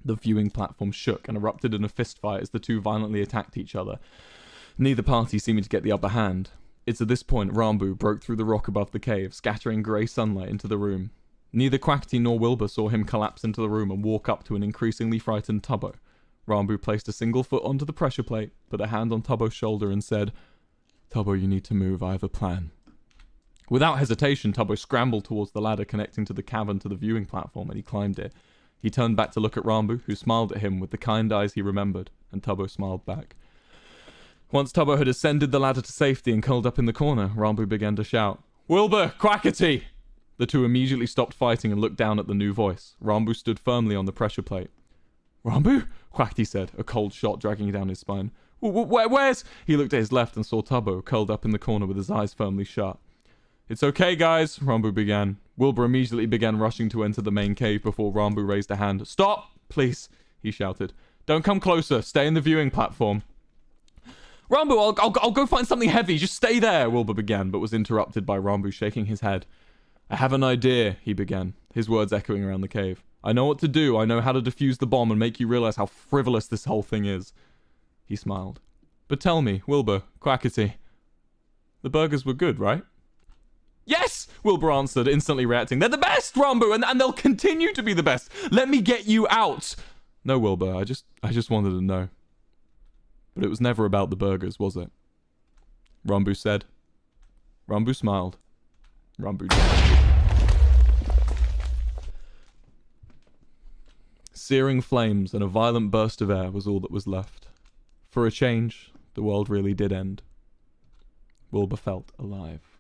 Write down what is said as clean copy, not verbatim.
The viewing platform shook and erupted in a fistfight as the two violently attacked each other, neither party seeming to get the upper hand. It's at this point Rambu broke through the rock above the cave, scattering grey sunlight into the room. Neither Quackity nor Wilbur saw him collapse into the room and walk up to an increasingly frightened Tubbo. Rambu placed a single foot onto the pressure plate, put a hand on Tubbo's shoulder and said, "Tubbo, you need to move, I have a plan." Without hesitation, Tubbo scrambled towards the ladder connecting to the cavern to the viewing platform, and he climbed it. He turned back to look at Rambu, who smiled at him with the kind eyes he remembered, and Tubbo smiled back. Once Tubbo had ascended the ladder to safety and curled up in the corner, Rambu began to shout, "Wilbur! Quackity!" The two immediately stopped fighting and looked down at the new voice. Rambu stood firmly on the pressure plate. "Rambu?" Quackity said, a cold shot dragging down his spine. Where's... He looked at his left and saw Tubbo, curled up in the corner with his eyes firmly shut. "It's okay, guys," Rambu began. Wilbur immediately began rushing to enter the main cave before Rambu raised a hand. "Stop! Please," he shouted. "Don't come closer. Stay in the viewing platform." "Rambu, I'll go find something heavy. Just stay there," Wilbur began, but was interrupted by Rambu shaking his head. "I have an idea," he began, his words echoing around the cave. "I know what to do. I know how to defuse the bomb and make you realize how frivolous this whole thing is." He smiled. "But tell me, Wilbur, Quackity, the burgers were good, right?" "Yes!" Wilbur answered, instantly reacting. "They're the best, Rambu, and they'll continue to be the best. Let me get you out." "No, Wilbur, I just wanted to know." "But it was never about the burgers, was it?" Rambu said. Rambu smiled. Rambu died. Searing flames and a violent burst of air was all that was left. For a change, the world really did end. Wilbur felt alive.